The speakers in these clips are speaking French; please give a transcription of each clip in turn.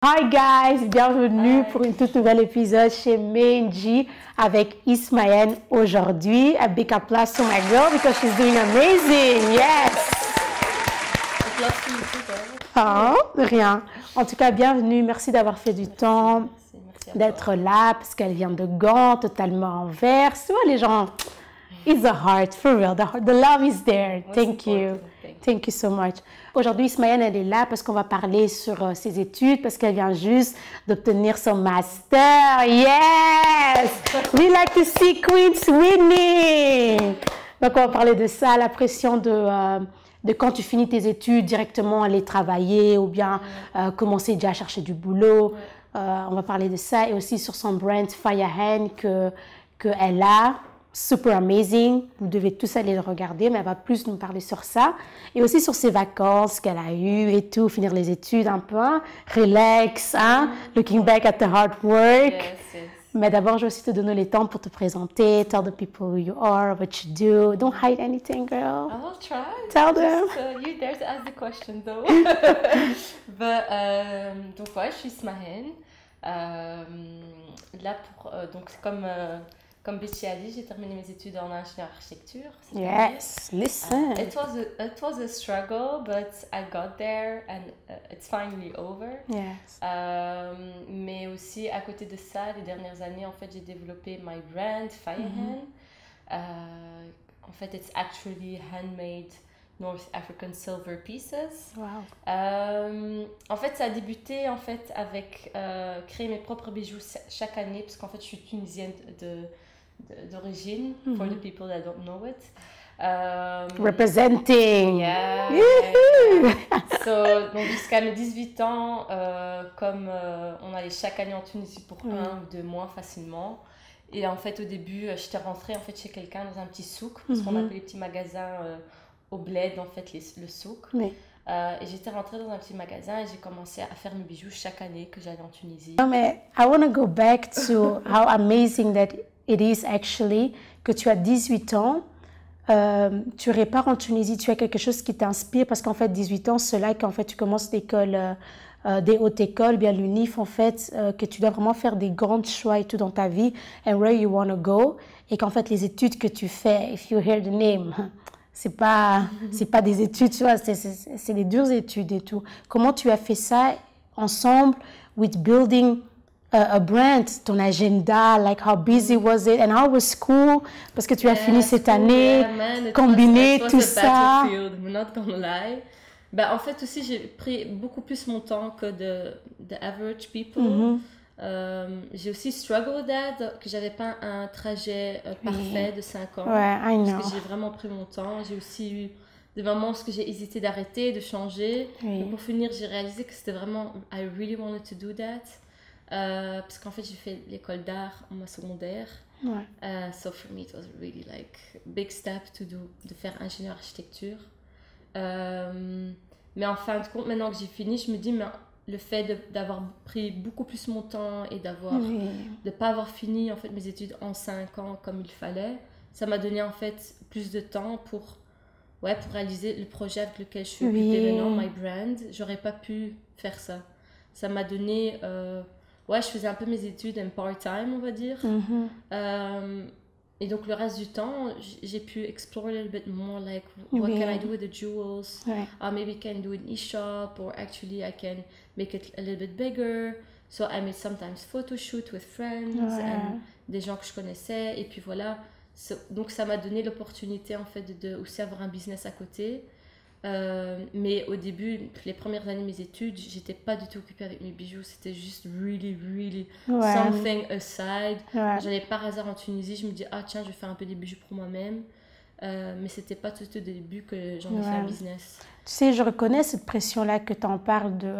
Hi guys, bienvenue pour une toute nouvelle épisode chez Menji avec Ismaël aujourd'hui. A big applause to my girl because she's doing amazing. Yes. Ah, rien. En tout cas, bienvenue. Merci d'avoir fait du temps, d'être là parce qu'elle vient de Gand, totalement en vert. Tu vois les gens, it's the heart, for real. The love is there. Thank you. Thank you so much. Aujourd'hui, Ismaël, elle est là parce qu'on va parler sur ses études, parce qu'elle vient juste d'obtenir son master. Yes! We like to see queens winning! Donc, on va parler de ça, la pression de quand tu finis tes études, directement aller travailler ou bien commencer déjà à chercher du boulot. On va parler de ça et aussi sur son brand Firehand qu'elle a. Super amazing, vous devez tous aller le regarder, mais elle va plus nous parler sur ça. Et aussi sur ses vacances qu'elle a eues et tout, finir les études un peu, hein? Relax, hein? Looking back at the hard work. Yes, yes. Mais d'abord, je vais aussi te donner le temps pour te présenter, tell the people who you are, what you do. Don't hide anything, girl. I will try. Tell them. Just, you dare to ask the question, though. But, donc, ouais, je suis Ismaël. Là, donc, comme Betty a dit, j'ai terminé mes études en ingénieur architecture. Yes, listen. It was a struggle, but I got there and it's finally over. Yes. Mais aussi, à côté de ça, les dernières années, en fait, j'ai développé my brand, Firehand. En fait, it's actually handmade North African silver pieces. Wow. En fait, ça a débuté en fait avec créer mes propres bijoux chaque année, parce qu'en fait, je suis tunisienne d'origine, for the people that don't know it. Representing. Yeah. Donc jusqu'à mes 18 ans, comme on allait chaque année en Tunisie pour 1 ou 2 mois facilement. Et en fait, au début, j'étais rentrée en fait chez quelqu'un dans un petit souk, parce qu'on appelait les petits magasins au bled, en fait, le souk. Oui. Et j'étais rentrée dans un petit magasin et j'ai commencé à faire mes bijoux chaque année que j'allais en Tunisie. Non, mais I want to go back to how amazing that it is actually que tu as 18 ans, tu répares en Tunisie, tu as quelque chose qui t'inspire parce qu'en fait 18 ans, c'est là qu'en fait tu commences l'école, des hautes écoles, bien l'UNIF en fait, que tu dois vraiment faire des grands choix et tout dans ta vie and where you want to go et qu'en fait les études que tu fais, if you hear the name, c'est pas des études, tu vois, c'est des dures études et tout. Comment tu as fait ça ensemble with building a brand, ton agenda, like how busy was it and how was school? Parce que tu as fini cette année, combiner tout ça. I'm not gonna lie. Bah, en fait aussi j'ai pris beaucoup plus mon temps que the average people. J'ai aussi struggled with that, que j'avais pas un trajet parfait de 5 ans. Ouais, I know. Parce que j'ai vraiment pris mon temps. J'ai aussi eu des moments où j'ai hésité d'arrêter, de changer. Et pour finir, j'ai réalisé que c'était vraiment I really wanted to do that. Parce qu'en fait, j'ai fait l'école d'art en ma secondaire. So for me, it was really like a big step de faire ingénieur architecture. Mais en fin de compte, maintenant que j'ai fini, je me dis, mais le fait d'avoir pris beaucoup plus mon temps et de pas avoir fini en fait mes études en 5 ans comme il fallait, ça m'a donné en fait plus de temps pour réaliser le projet avec lequel je suis occupée maintenant, my brand. J'aurais pas pu faire ça. Ça m'a donné je faisais un peu mes études en part-time, on va dire. Et donc, le reste du temps, j'ai pu explore a little bit more, like, what can I do with the jewels? Maybe I can do an e-shop, or actually I can make it a little bit bigger. So, I made sometimes photo shoot with friends, and des gens que je connaissais. Et puis, voilà. Donc, ça m'a donné l'opportunité, en fait, de aussi avoir un business à côté. Mais au début, les premières années de mes études, j'étais pas du tout occupée avec mes bijoux, c'était juste really something aside. J'allais par hasard en Tunisie, je me dis tiens, je vais faire un peu des bijoux pour moi-même, mais c'était pas tout au début que j'en ai fait un business. Tu sais, je reconnais cette pression-là que tu en parles de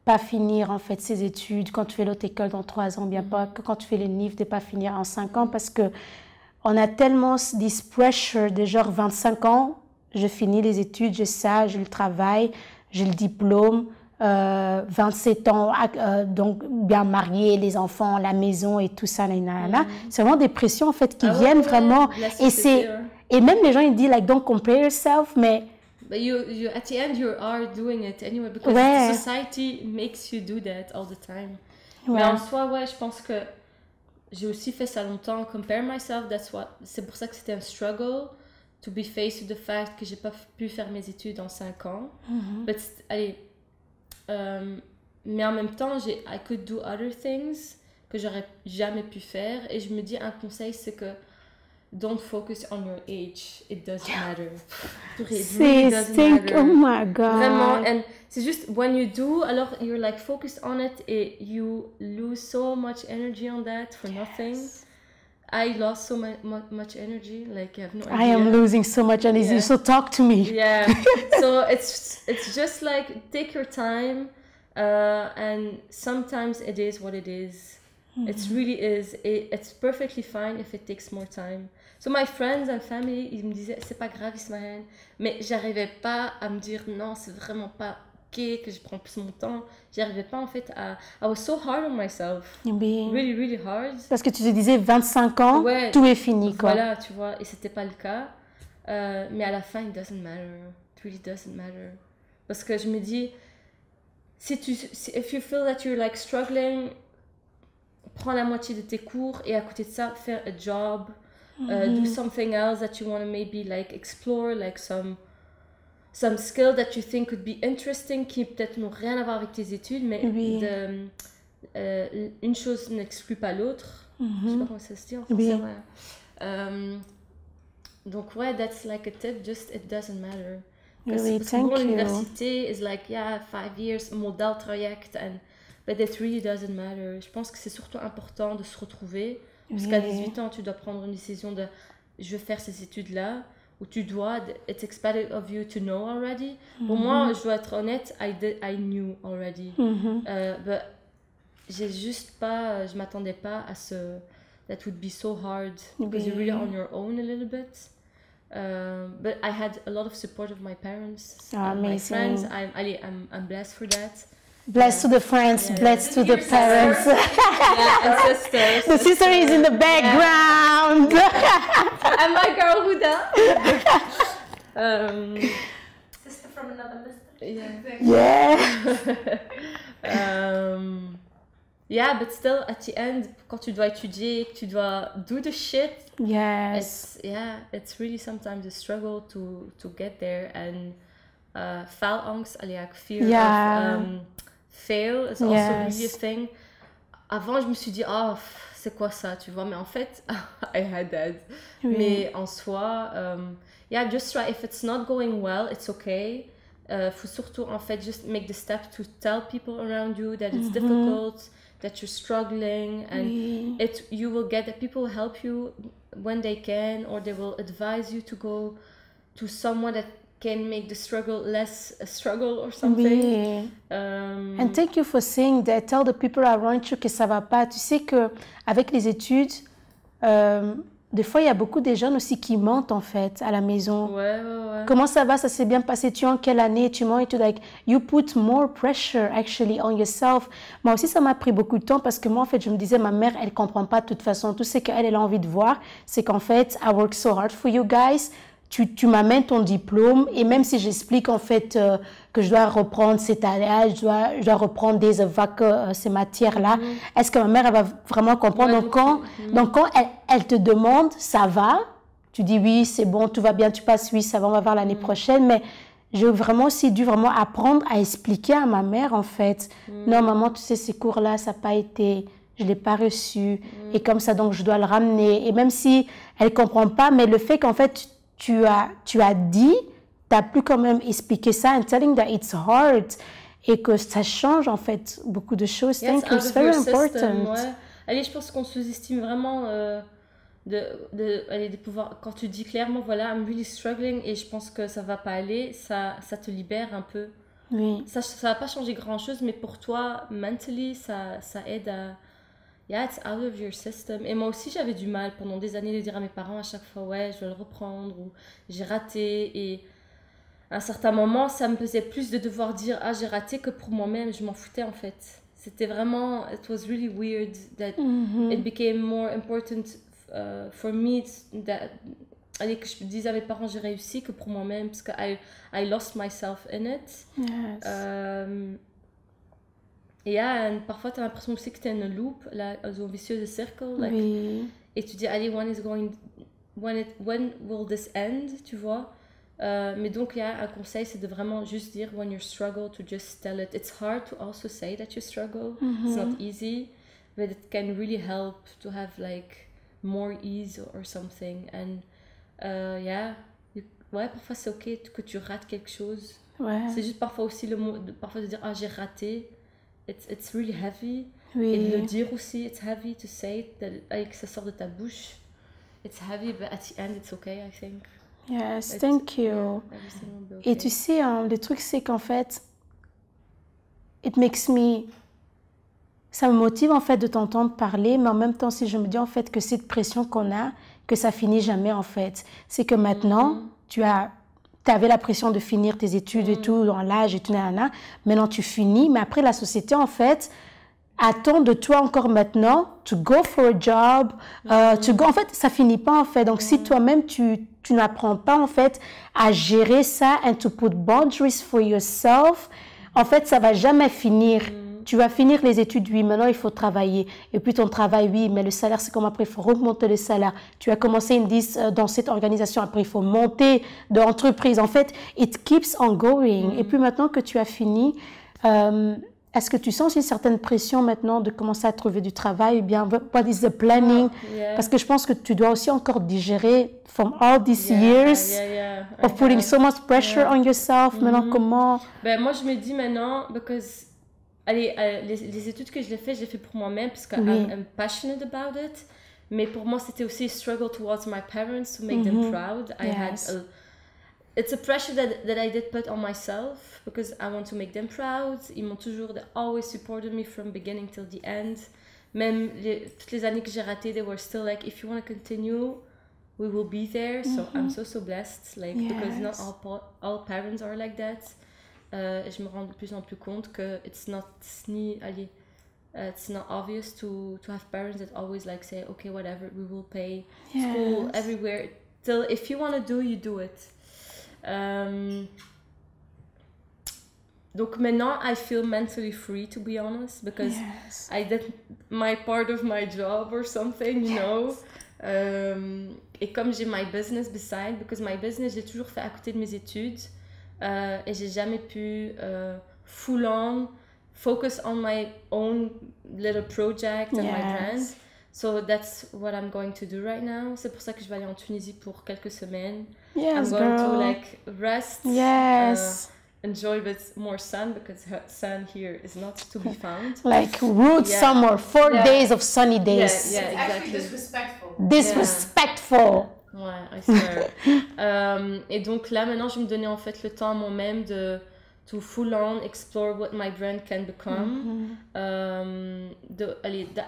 pas finir en fait ses études quand tu fais l'autre école dans 3 ans, bien pas que quand tu fais le NIF de pas finir en 5 ans, parce que on a tellement this pressure de genre 25 ans. Je finis les études, j'ai ça, j'ai le travail, j'ai le diplôme, 27 ans, donc bien marié, les enfants, la maison et tout ça. C'est vraiment des pressions en fait qui viennent vraiment. Et même les gens ils disent like don't compare yourself, mais But you at the end you are doing it anyway because the society makes you do that all the time. Mais en soi, je pense que j'ai aussi fait ça longtemps. Compare myself, c'est pour ça que c'était un struggle to be faced with the fact que j'ai pas pu faire mes études en 5 ans. But, mais en même temps, I could do other things que j'aurais jamais pu faire. Et je me dis, un conseil, c'est que don't focus on your age. It doesn't matter. It really doesn't matter. Oh my God. Vraiment. And c'est juste, when you do, alors you're like focused on it et you lose so much energy on that for nothing. I lost so much energy, like I have no idea. I am losing so much energy, so talk to me. Yeah, so it's just like take your time, and sometimes it is what it is. It really is. It's perfectly fine if it takes more time. So my friends and family, ils me disaient c'est pas grave Ismaël, mais j'arrivais pas à me dire non, c'est vraiment pas ok que je prends plus mon temps. J'arrivais pas en fait à... I was so hard on myself. Really, really hard. Parce que tu te disais 25 ans, tout est fini quoi. Voilà, tu vois, et c'était pas le cas. Mais à la fin, it doesn't matter. It really doesn't matter. Parce que je me dis, if you feel that you're like struggling, prends la moitié de tes cours et à côté de ça, faire a job, do something else that you want to maybe like explore, like some skill that you think could be interesting, qui peut-être n'ont rien à voir avec tes études, mais une chose n'exclut pas l'autre. Je sais pas comment ça se dit en français. Donc that's like a tip, just it doesn't matter. Parce que l'université is like 5 years, model traject, but it really doesn't matter. Je pense que c'est surtout important de se retrouver, parce qu'à 18 ans, tu dois prendre une décision de je vais faire ces études-là, ou tu dois, it's expected of you to know already. Pour moi, je dois être honnête, I knew already. But j'ai juste pas, je m'attendais pas à ce, that would be so hard, because you're really on your own a little bit. But I had a lot of support of my parents, my friends. I'm blessed for that. Blessed to the friends, blessed to the parents. And sisters. The sister is in the background. And my girl Huda. Sister from another mister. Yeah, but still at the end, quand tu dois étudier, tu dois do the shit. It's really sometimes a struggle to get there, and faalangst, fear of fail is also really a thing. Avant, je me suis dit, c'est quoi ça, tu vois, mais en fait, I had that. Mais en soi, just try. If it's not going well, it's okay. Faut surtout, en fait, just make the step to tell people around you that it's difficult, that you're struggling, and you will get that people will help you when they can, or they will advise you to go to someone that can make the struggle less a struggle or something. And thank you for saying that. Tell the people around you que ça va pas. Tu sais que avec les études, des fois il y a beaucoup de jeunes aussi qui mentent en fait à la maison. Comment ça va, ça s'est bien passé, tu es en quelle année, tu mens, et tu like you put more pressure actually on yourself. Moi aussi ça m'a pris beaucoup de temps parce que moi en fait je me disais ma mère elle comprend pas de toute façon, tout ce qu'elle a envie de voir c'est qu'en fait I work so hard for you guys. Tu m'amènes ton diplôme et même si j'explique en fait que je dois reprendre cette année, je dois reprendre ces matières-là, est-ce que ma mère elle va vraiment comprendre? Donc quand elle te demande, ça va, tu dis oui, c'est bon, tout va bien, tu passes, oui, ça va, on va voir l'année prochaine, mais j'ai vraiment aussi dû vraiment apprendre à expliquer à ma mère en fait, non maman, tu sais, ces cours-là, ça n'a pas été... je ne l'ai pas reçu, et comme ça, donc je dois le ramener, et même si elle ne comprend pas, mais le fait qu'en fait, tu as dit, tu as pu quand même expliquer ça and telling that it's hard et que ça change en fait beaucoup de choses. Thank you, it's very important. Allez, je pense qu'on sous-estime vraiment de pouvoir, quand tu dis clairement, voilà, I'm really struggling et je pense que ça va pas aller, ça te libère un peu. Ça va pas changer grand-chose, mais pour toi, mentally, ça aide à... it's out of your system. Et moi aussi, j'avais du mal pendant des années de dire à mes parents à chaque fois, ouais, je vais le reprendre, ou j'ai raté. Et à un certain moment, ça me pesait plus de devoir dire, j'ai raté, que pour moi-même, je m'en foutais en fait. C'était vraiment, it was really weird that it became more important for me allez, que je dise à mes parents j'ai réussi que pour moi-même, parce que I lost myself in it. Et parfois tu as l'impression aussi que tu es une loop, là, un vicieux cercle, like, et tu dis allez, when will this end, tu vois. Mais donc, il y a un conseil, c'est de vraiment juste dire when you struggle, to just tell it. It's hard to also say that you struggle. It's not easy, but it can really help to have like more ease or something. And parfois c'est ok que tu rates quelque chose. C'est juste parfois aussi le mot, parfois de dire j'ai raté. It's really heavy. Et de le dire aussi, it's heavy to say it, que ça sort de ta bouche. It's heavy, but at the end it's okay, I think. Yes, thank you. Okay. Et tu sais, le truc, c'est qu'en fait, ça me motive en fait de t'entendre parler, mais en même temps, si je me dis en fait que cette pression qu'on a, que ça finit jamais en fait, c'est que maintenant, tu avais la pression de finir tes études et tout, dans l'âge et tout, maintenant tu finis, mais après la société en fait attend de toi encore maintenant to go for a job, en fait, ça finit pas en fait. Donc si toi-même tu n'apprends pas en fait à gérer ça and to put boundaries for yourself, en fait, ça va jamais finir. Tu vas finir les études, oui, maintenant il faut travailler. Et puis ton travail, oui, mais le salaire, c'est comme après, il faut remonter le salaire. Tu as commencé dans cette organisation, après il faut monter d'entreprise. En fait, it keeps on going. Et puis maintenant que tu as fini, est-ce que tu sens une certaine pression maintenant de commencer à trouver du travail ou bien what is the planning? Parce que je pense que tu dois aussi encore digérer from all these years of putting so much pressure on yourself. Maintenant, comment? Ben, moi, je me dis maintenant, because les études que je l'ai fait pour moi-même parce que I'm passionate about it. Mais pour moi, c'était aussi a struggle towards my parents to make them proud. It's a pressure that I did put on myself because I want to make them proud. They always supported me from beginning till the end. Même toutes les années que j'ai ratées, they were still like, if you want to continue, we will be there. So I'm so blessed, like because not all parents are like that. Je me rends de plus en plus compte que it's not obvious to have parents that always like say, okay, whatever, we will pay school everywhere. Till if you want to do, you do it. Donc maintenant, I feel mentally free, to be honest, because I did my part of my job or something, you know. Et comme j'ai my business beside, because my business, j'ai toujours fait à côté de mes études, et j'ai jamais pu full on focus on my own little project and my brand. So that's what I'm going to do right now. C'est pour ça que je vais aller en Tunisie pour quelques semaines. I'm going to like rest, enjoy a bit more sun because sun here is not to be found. Like root summer, 4 days of sunny days. Yeah, exactly. Actually disrespectful. Disrespectful. Ouais, I swear. Et donc là maintenant je me donnais en fait le temps à moi-même to full on explore what my brand can become. The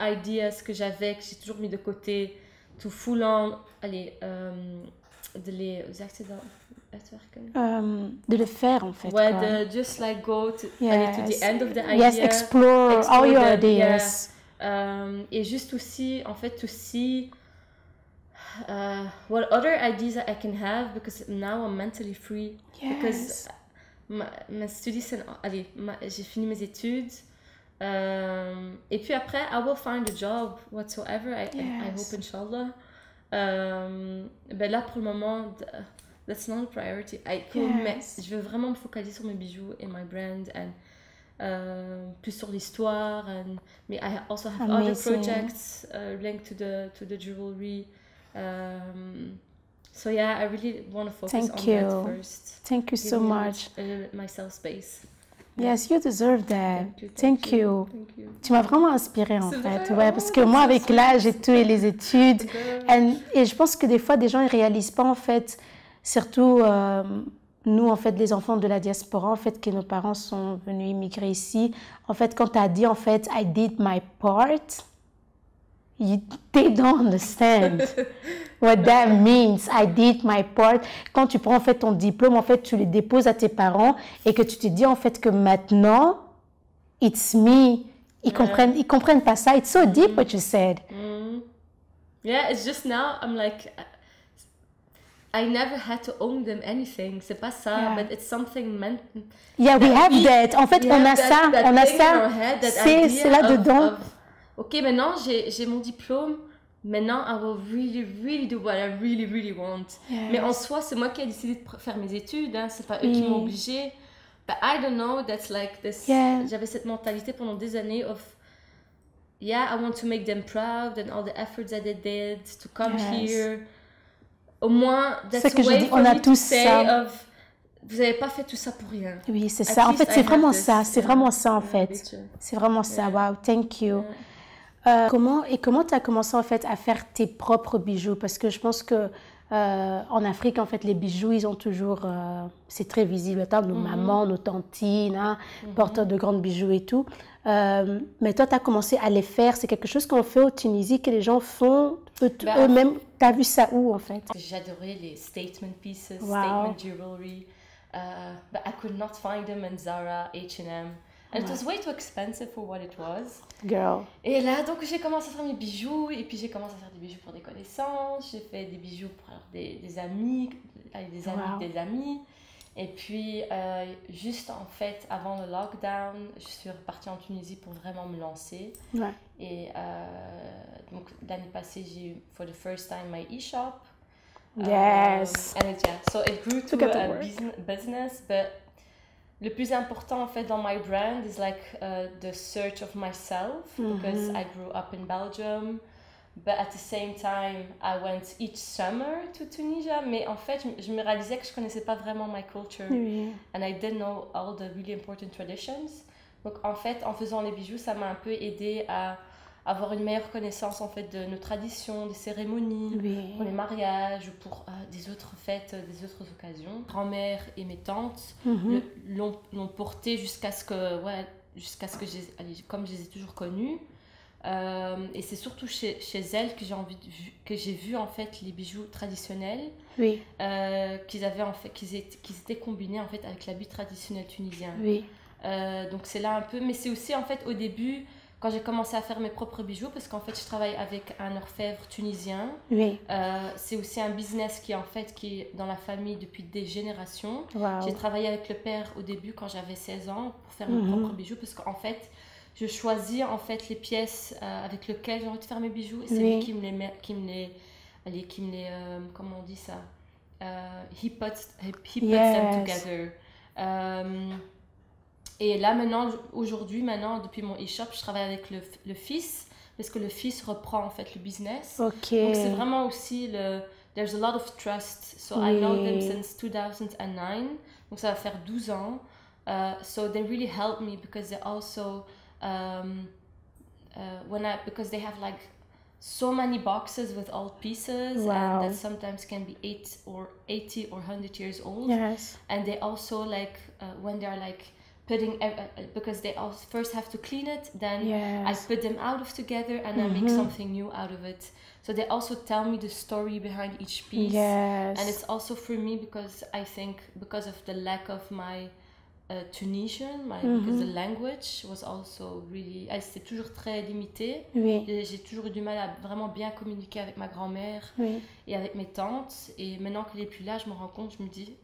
ideas que j'avais, que j'ai toujours mis de côté, to full on, de le faire en fait. Ouais, de just like go to the end of the idea. Yes, explore all your ideas. Et juste aussi, en fait, to see what other ideas I can have because now I'm mentally free. Because ma studies, j'ai fini mes études. Et puis après, I will find a job whatsoever. I hope, inshallah. Ben là, pour le moment, that's not a priority. Mais je veux vraiment me focaliser sur mes bijoux et my brand and plus sur l'histoire. Mais I also have other projects linked to the jewelry. So yeah, I really want to focus on that first. Thank you so much. Myself space. Yes, you deserve that. Thank you. Tu m'as vraiment inspirée en fait. Vrai? Parce que moi, avec l'âge et tout et les études, et je pense que des fois, des gens ne réalisent pas en fait, surtout nous, en fait, les enfants de la diaspora, en fait, que nos parents sont venus immigrer ici. En fait, quand tu as dit en fait, I did my part, they don't understand what that means. I did my part. Quand tu prends en fait ton diplôme, en fait, tu le déposes à tes parents et que tu te dis en fait que maintenant, it's me. Ils comprennent pas ça. It's so deep what you said. Yeah, it's just now I'm like, I never had to own them anything. C'est pas ça, but it's something meant. Yeah, we have that. En fait, on a ça, on a ça. C'est là-dedans. Ok, maintenant j'ai mon diplôme. Maintenant, I will really, really do what I really, really want. Mais en soi, c'est moi qui ai décidé de faire mes études. Hein. C'est pas eux qui m'ont obligée. But I don't know, that's like this. J'avais cette mentalité pendant des années of, I want to make them proud and all the efforts that they did to come here. Au moins, that's a way for me to say of, vous avez pas fait tout ça pour rien. Oui, c'est ça. En fait, c'est vraiment ça. C'est vraiment ça, en fait. C'est vraiment ça. Wow, thank you. Comment tu as commencé en fait à faire tes propres bijoux? Parce que je pense que en Afrique, en fait, les bijoux, ils ont toujours, c'est très visible. Nos mamans, nos tantines, hein, porteurs de grands bijoux et tout. Mais toi, tu as commencé à les faire. C'est quelque chose qu'on fait au Tunisie, que les gens font eux-mêmes. Tu as vu ça où, en fait? J'adorais les statement pieces, statement jewelry. But I could not find them in Zara, H&M. And it was way too expensive for what it was. Girl. Et là, donc, j'ai commencé à faire mes bijoux. Et puis, j'ai commencé à faire des bijoux pour des connaissances. J'ai fait des bijoux pour des amis, des amis. Et puis, juste en fait, avant le lockdown, je suis repartie en Tunisie pour vraiment me lancer. Et donc, l'année passée, j'ai eu, for the first time, my e-shop. Yes. And so it grew to a business, but le plus important en fait dans my brand is like the search of myself, because I grew up in Belgium, but at the same time I went each summer to Tunisia. Mais en fait, je me réalisais que je connaissais pas vraiment my culture, and I didn't know all the really important traditions. Donc en fait, en faisant les bijoux, ça m'a un peu aidé à avoir une meilleure connaissance en fait de nos traditions, des cérémonies, pour les mariages ou pour des autres fêtes, des autres occasions. Grand-mère et mes tantes l'ont porté jusqu'à ce que comme je les ai toujours connues. Et c'est surtout chez elles que j'ai vu en fait les bijoux traditionnels qu'ils étaient combinés en fait avec l'habit traditionnel tunisien. Donc c'est là un peu, mais c'est aussi en fait au début quand j'ai commencé à faire mes propres bijoux, parce qu'en fait je travaille avec un orfèvre tunisien. C'est aussi un business qui est dans la famille depuis des générations. J'ai travaillé avec le père au début quand j'avais 16 ans pour faire mes propres bijoux, parce qu'en fait je choisis en fait les pièces avec lesquelles j'ai envie de faire mes bijoux, et c'est lui qui me les comment on dit ça, he puts them together. Et là aujourd'hui, depuis mon e-shop, je travaille avec le fils, parce que le fils reprend en fait le business. Donc c'est vraiment aussi there's a lot of trust. So I know them since 2009. Donc ça va faire 12 ans. So they really help me because they also because they have like so many boxes with old pieces, and that sometimes can be 80 or 100 years old. And they also like when they're like putting because they also first have to clean it, then I put them out of together and I make something new out of it. So they also tell me the story behind each piece, and it's also for me because I think because of the lack of my Tunisian, because the language was also really, c'était toujours très limité. J'ai toujours eu du mal à vraiment bien communiquer avec ma grand-mère et avec mes tantes, et maintenant qu'elle est plus là, je me rends compte, je me dis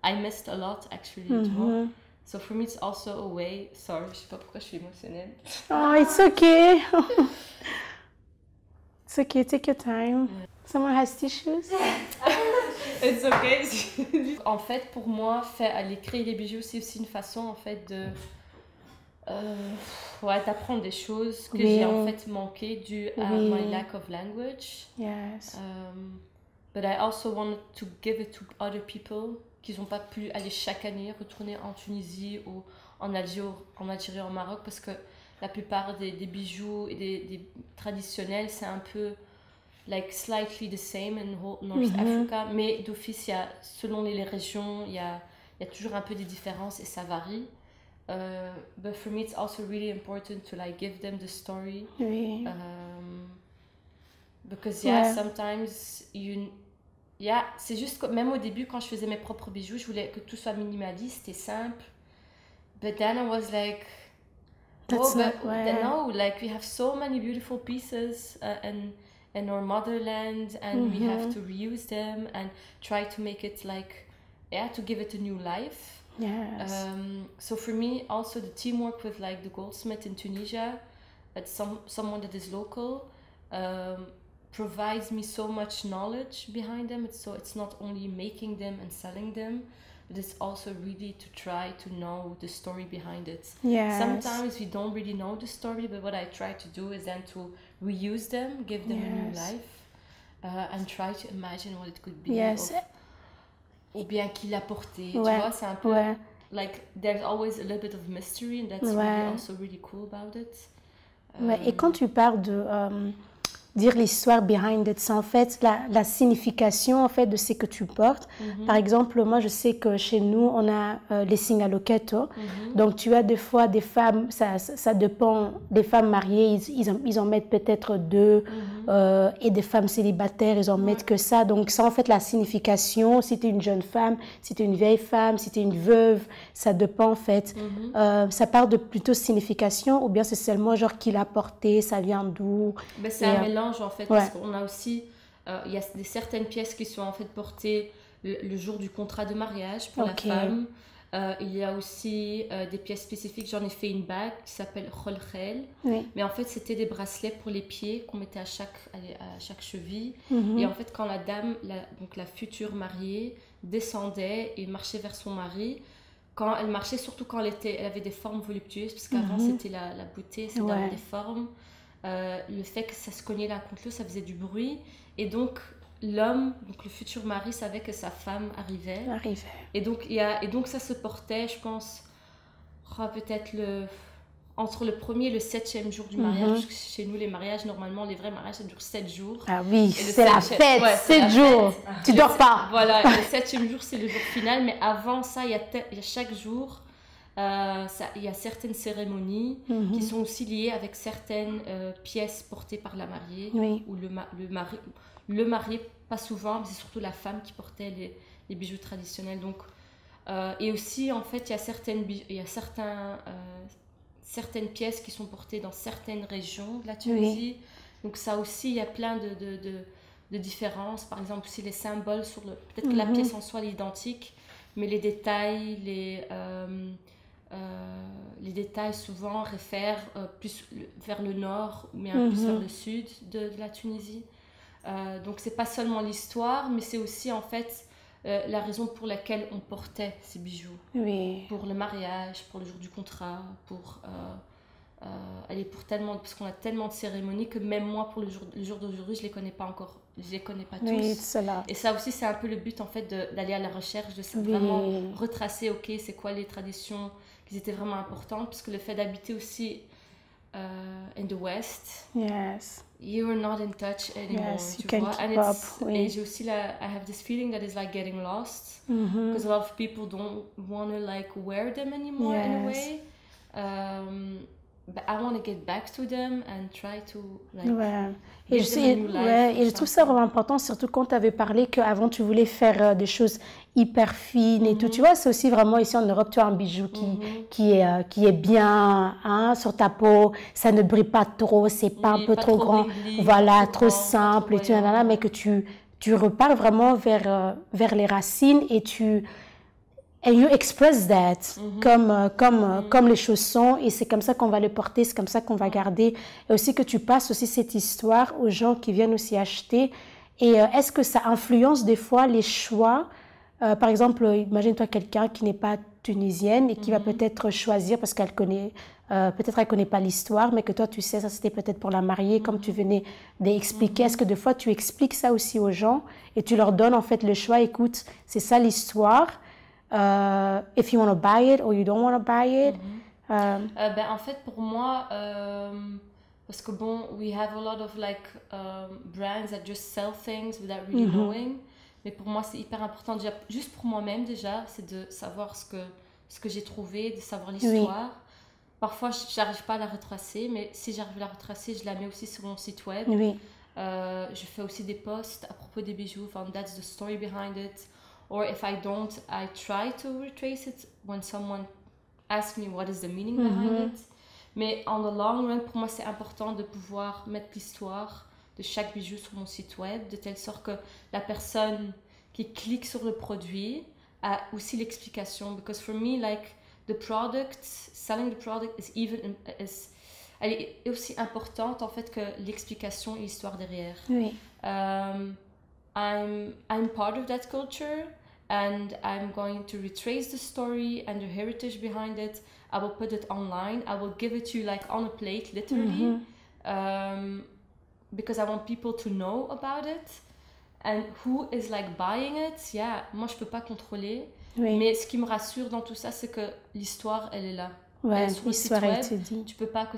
I missed a lot actually, tu vois. So for me, it's also a way. Sorry, je sais pas pourquoi je suis émotionnelle. Oh, it's okay. It's okay. Take your time. Someone has tissues. It's okay. En fait, pour moi, aller créer des bijoux, c'est aussi une façon, en fait, d'apprendre des choses que j'ai en fait manqué dû à my lack of language. But I also wanted to give it to other people qui n'ont pas pu aller chaque année retourner en Tunisie ou en Algérie, au Maroc, parce que la plupart des bijoux et des traditionnels, c'est un peu like slightly the same in whole North Africa, mais d'office, selon les régions, il y a toujours un peu des différences et ça varie. But for me, it's also really important to like give them the story. Because sometimes c'est juste que même au début, quand je faisais mes propres bijoux, je voulais que tout soit minimaliste et simple. But then I was like, no, like we have so many beautiful pieces, and in our motherland, and we have to reuse them and try to make it like, to give it a new life. Yes. So for me, also the teamwork with like the goldsmith in Tunisia, that's someone that is local, provides me so much knowledge behind them. It's not only making them and selling them, but it's also really to try to know the story behind it. Yes. Sometimes we don't really know the story, but what I try to do is then to reuse them, give them a new life, and try to imagine what it could be. Yes. Ou bien qui l'a porté. Tu vois, c'est un peu like there's always a little bit of mystery, and that's really also really cool about it. Et quand tu parles de dire l'histoire behind it, c'est en fait la signification en fait de ce que tu portes. Par exemple, moi je sais que chez nous on a les signes à loquetto. Donc tu as des fois des femmes, ça dépend, des femmes mariées, ils en mettent peut-être 2, et des femmes célibataires, ils en mettent que ça. Donc ça en fait la signification, si tu es une jeune femme, si tu es une vieille femme, si tu es une veuve, ça dépend en fait. Ça part de plutôt signification, ou bien c'est seulement genre qui l'a porté, ça vient d'où? Ben, c'est un mélange en fait, parce qu'on a aussi, il y a certaines pièces qui sont en fait portées le jour du contrat de mariage pour la femme. Il y a aussi des pièces spécifiques. J'en ai fait une bague qui s'appelle Kholkhel, mais en fait c'était des bracelets pour les pieds qu'on mettait à chaque cheville. Et en fait quand la dame, donc la future mariée, descendait et marchait vers son mari, quand elle marchait, surtout quand elle avait des formes voluptueuses, parce qu'avant c'était la beauté, c'était d'avoir des formes. Le fait que ça se cognait l'un contre l'autre, ça faisait du bruit, et donc l'homme, donc le futur mari, savait que sa femme arrivait. Et donc ça se portait, je pense, peut-être entre le 1er et le 7e jour du mariage, parce que chez nous les mariages, normalement les vrais mariages ça dure 7 jours. Ah oui, c'est la fête, 7 jours, tu dors pas. Voilà, le 7e jour c'est le jour final, mais avant ça il y a chaque jour. Il y a certaines cérémonies qui sont aussi liées avec certaines pièces portées par la mariée ou le marié, pas souvent, mais c'est surtout la femme qui portait les bijoux traditionnels. Donc, et aussi, en fait, il y a certaines pièces qui sont portées dans certaines régions de la Tunisie. Donc ça aussi, il y a plein de différences. Par exemple, aussi les symboles peut-être que la pièce en soi est identique, mais les détails, les détails souvent réfèrent plus vers le nord ou bien plus vers le sud de la Tunisie. Donc c'est pas seulement l'histoire, mais c'est aussi en fait la raison pour laquelle on portait ces bijoux. Pour le mariage, pour le jour du contrat, pour parce qu'on a tellement de cérémonies que même moi pour le jour d'aujourd'hui je les connais pas encore, je les connais pas tous. Et ça aussi c'est un peu le but en fait d'aller à la recherche, de vraiment retracer c'est quoi les traditions qui étaient vraiment importantes, parce que le fait d'habiter aussi in the West, you are not in touch anymore, tu vois. Et j'ai aussi I have this feeling that is like getting lost, because a lot of people don't want to like wear them anymore in a way. But I want to get back to them and try to like et je trouve ça vraiment important, surtout quand tu avais parlé qu'avant tu voulais faire des choses hyper fines et tout, tu vois, c'est aussi vraiment ici en Europe, tu as un bijou qui est bien sur ta peau, ça ne brille pas trop, c'est pas un peu trop grand, trop simple, et tout, mais que tu repars vraiment vers les racines et and you express that comme les choses sont, et c'est comme ça qu'on va le porter, c'est comme ça qu'on va garder, et aussi que tu passes aussi cette histoire aux gens qui viennent aussi acheter. Et est-ce que ça influence des fois les choix? Par exemple, imagine-toi quelqu'un qui n'est pas tunisienne et qui va peut-être choisir parce qu'elle connaît, peut-être elle connaît pas l'histoire, mais que toi tu sais, ça c'était peut-être pour la mariée, comme tu venais d'expliquer. Est-ce que des fois tu expliques ça aussi aux gens et tu leur donnes en fait le choix, écoute, c'est ça l'histoire, if you want to buy it or you don't want to buy it? En fait pour moi, parce que bon, we have a lot of like brands that just sell things without really knowing. Mais pour moi, c'est hyper important, déjà, juste pour moi-même déjà, c'est de savoir ce que j'ai trouvé, de savoir l'histoire. Parfois, je n'arrive pas à la retracer, mais si j'arrive à la retracer, je la mets aussi sur mon site web. Je fais aussi des posts à propos des bijoux, that's the story behind it. Or if I don't, I try to retrace it when someone asks me what is the meaning behind it. Mais en the long run, pour moi, c'est important de pouvoir mettre l'histoire de chaque bijou sur mon site web, de telle sorte que la personne qui clique sur le produit a aussi l'explication. Because for me, like, the product, selling the product elle est aussi importante en fait que l'explication et l'histoire derrière. Oui. I'm part of that culture and I'm going to retrace the story and the heritage behind it. I will put it online. I will give it to you like on a plate, literally, because I want people to know about it. And who is like buying it? Yeah, moi je peux pas contrôler. Oui. Mais ce qui me rassure dans tout ça, c'est que l'histoire, elle est là. Ouais, l'histoire est dit. Tu peux pas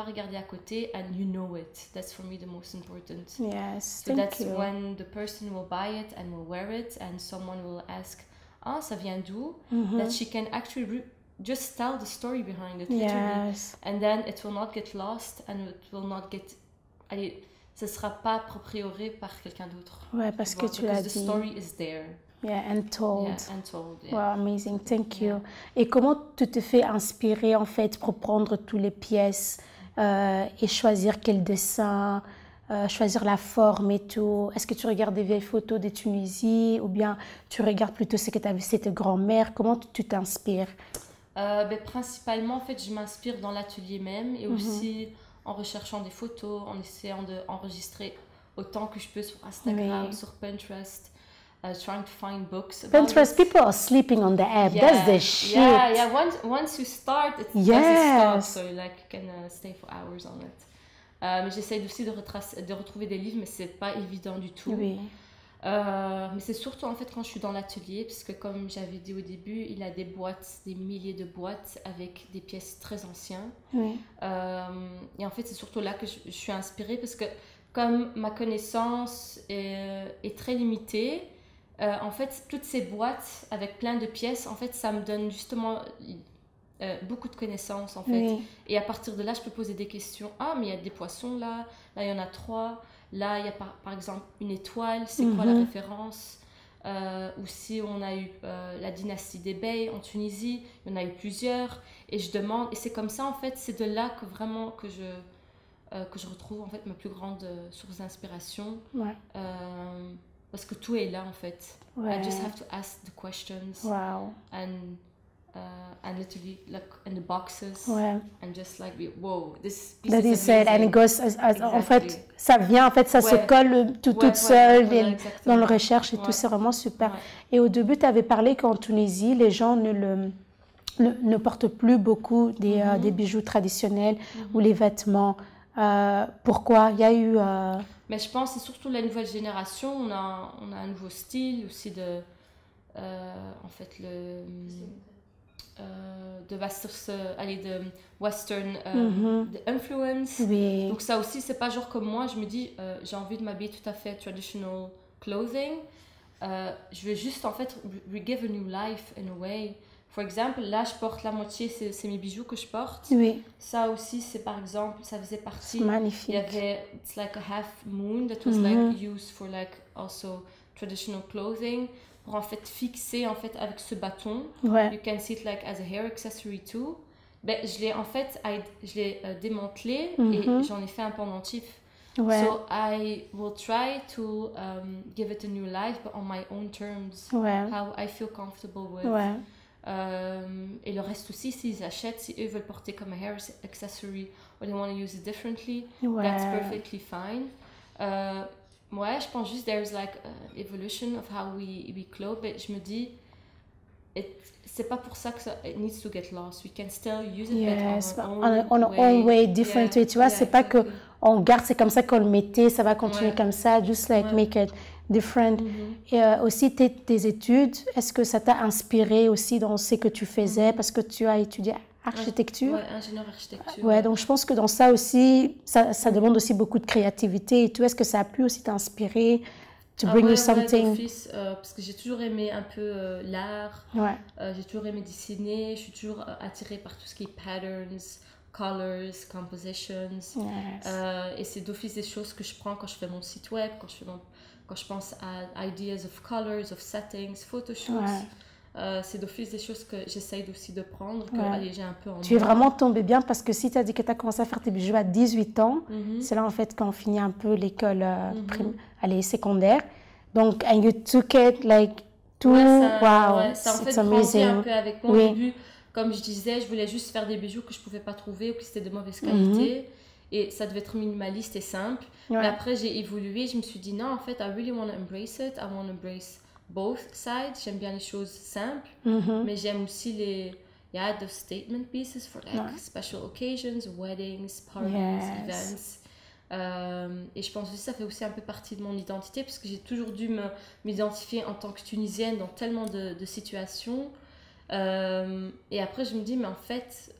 regarder à côté, and you know it. That's for me the most important. Yes, so that's you. When the person will buy it and will wear it, and someone will ask, ah, ça vient d'où? That she can actually just tell the story behind it, literally. Yes. And then it will not get lost, and it will not get. Allez, ça sera pas approprié par quelqu'un d'autre. Ouais, parce que tu l'as dit. Because the story is there. Yeah, and told. Yeah, and told, yeah. Wow, amazing, thank you. Et comment tu te fais inspirer en fait pour prendre toutes les pièces et choisir quel dessin, choisir la forme et tout? Est-ce que tu regardes des vieilles photos de Tunisie ou bien tu regardes plutôt ce que tu avais fait tes grands-mères? Comment tu t'inspires? Principalement, en fait, je m'inspire dans l'atelier même et aussi en recherchant des photos, en essayant d'enregistrer autant que je peux sur Instagram, sur Pinterest. Trying to find books about Pinterest, people are sleeping on the app. That's the shit. Yeah. Once you start, it doesn't stop. So you can stay for hours on it. Mais j'essaye aussi de retrouver des livres, mais c'est pas évident du tout. Oui. Mais c'est surtout en fait quand je suis dans l'atelier, parce que comme j'avais dit au début, il a des boîtes, des milliers de boîtes avec des pièces très anciennes. Oui. Et en fait, c'est surtout là que je suis inspirée, parce que comme ma connaissance est très limitée, en fait, toutes ces boîtes avec plein de pièces, en fait, ça me donne justement beaucoup de connaissances, en fait. Oui. Et à partir de là, je peux poser des questions. Ah, mais il y a des poissons là, là il y en a 3, là il y a par exemple une étoile, c'est quoi la référence? Ou si on a eu la dynastie des Beys en Tunisie, il y en a eu plusieurs, et je demande, et c'est comme ça, en fait, c'est de là que vraiment que je retrouve en fait ma plus grande source d'inspiration. Ouais. Parce que tout est là en fait. Ouais. I just have to ask the questions. Wow. And literally look in the boxes. Ouais. And just like, whoa, this piece That is amazing. And it goes, exactly. En fait, ça vient, en fait, ça se colle toute seule dans la recherche et tout, c'est vraiment super. Ouais. Et au début, tu avais parlé qu'en Tunisie, les gens ne portent plus beaucoup des bijoux traditionnels ou les vêtements. Pourquoi? Il y a eu... Mais je pense que c'est surtout la nouvelle génération. On a un nouveau style aussi de... en fait, de western de influence. Oui. Donc ça aussi, c'est pas genre comme moi, je me dis, j'ai envie de m'habiller tout à fait traditional clothing. Je veux juste, en fait, give a new life in a way. For example, là, je porte la moitié, c'est mes bijoux que je porte. Oui. Ça aussi, c'est par exemple, ça faisait partie... Magnifique. Il y avait, it's like a half moon that was like used for like also traditional clothing. Pour en fait fixer en fait avec ce bâton. Ouais. You can see it like as a hair accessory too. Ben, je l'ai démantelé et j'en ai fait un pendentif. Ouais. So I will try to give it a new life, but on my own terms. Ouais. How I feel comfortable with. Ouais. Et le reste aussi, s'ils achètent, si eux veulent porter comme un hair accessory or they want to use it differently, that's perfectly fine. Ouais, je pense juste there's like evolution of how we clothe, mais je me dis c'est pas pour ça que it needs to get lost. We can still use it on our own way, different way. Tu vois, c'est pas que on garde, c'est comme ça qu'on le mettait, ça va continuer comme ça, just like make it different. Et aussi tes études, est-ce que ça t'a inspiré aussi dans ce que tu faisais parce que tu as étudié architecture? Ouais, ingénieur architecture. Ouais, donc je pense que dans ça aussi, ça demande aussi beaucoup de créativité et tout. Est-ce que ça a pu aussi t'inspirer? To bring you something. Parce que j'ai toujours aimé un peu l'art. Ouais. J'ai toujours aimé dessiner. Je suis toujours attirée par tout ce qui est patterns, colors, compositions. Yes. Et c'est d'office des choses que je prends quand je fais mon site web, quand je pense à ideas of colors, of settings, photoshoots. c'est d'office des choses que j'essaye aussi de prendre, que allez, j'ai un peu en Tu es vraiment tombée bien parce que si tu as dit que tu as commencé à faire tes bijoux à 18 ans, c'est là en fait quand on finit un peu l'école secondaire. Donc, and you took it like to, wow, ça en fait it's grandi amazing. un peu avec moi. Au début, comme je disais, je voulais juste faire des bijoux que je ne pouvais pas trouver ou qui étaient de mauvaise qualité. Et ça devait être minimaliste et simple. Mais après, j'ai évolué. Je me suis dit, non, en fait, I really want to embrace it. I want to embrace both sides. J'aime bien les choses simples. Mais j'aime aussi les... the statement pieces for like special occasions, weddings, parties, events. Et je pense aussi que ça fait aussi un peu partie de mon identité parce que j'ai toujours dû m'identifier en tant que Tunisienne dans tellement de situations. Et après je me dis mais en fait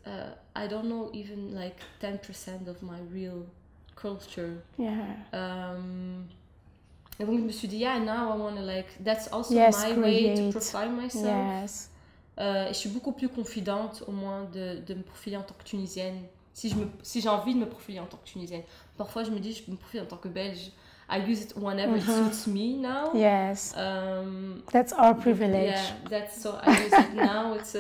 I don't know even like 10% of my real culture. Et donc je me suis dit now I want to like that's also my way to profile myself. Et je suis beaucoup plus confidente au moins de me profiler en tant que Tunisienne. Si j'ai envie de me profiler en tant que Tunisienne. Parfois, je me dis, je me profile en tant que Belge. I use it whenever it suits me now. Yes. That's our privilege. Yeah, so I use it now. It's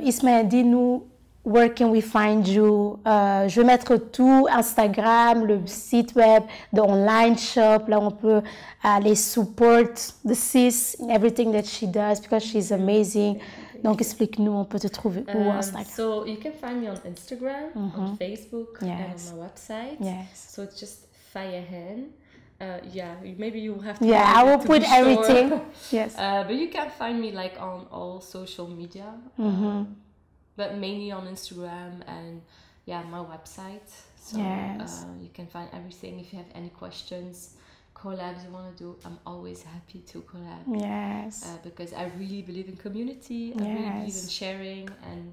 Ismaël, dis-nous, where can we find you? Je vais mettre tout, Instagram, le site web, the online shop. Là, on peut aller support the sis in everything that she does because she's amazing. Donc, explique-nous, on peut te trouver où Instagram? So, you can find me on Instagram, on Facebook, and on my website. So, it's just Fayahen. Maybe you have to... Yeah, I will put everything. Yes. But you can find me, like, on all social media. But mainly on Instagram and, my website. So, you can find everything. If you have any questions, collabs you want to do, I'm always happy to collab. Yes. Because I really believe in community. I really believe in sharing, and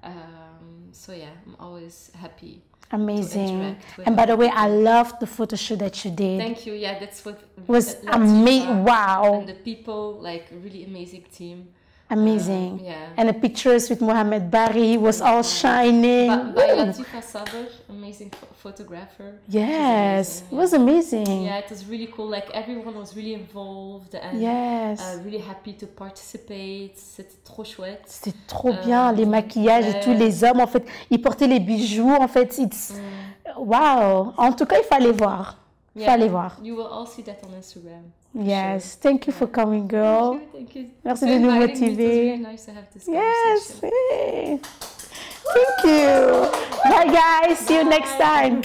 I'm always happy. Amazing. And by the way, I loved the photo shoot that you did. Thank you. Yeah, that's what was amazing. Wow. And the people, like, really amazing team. Amazing. And the pictures with Mohamed Bari was all shining. By Latifa Sabr, amazing photographer. Yes, it was amazing. Yeah, it was really cool. Like, everyone was really involved and really happy to participate. C'était trop chouette. C'était trop bien, les maquillages et tous les hommes, en fait, ils portaient les bijoux, en fait. Wow. En tout cas, il fallait voir. Il fallait voir. You will all see that on Instagram. Yes, thank you for coming, girl. Thank you. Merci de nous motiver. It was really nice to have this conversation. Yes. Thank you. Bye, guys. See you next time.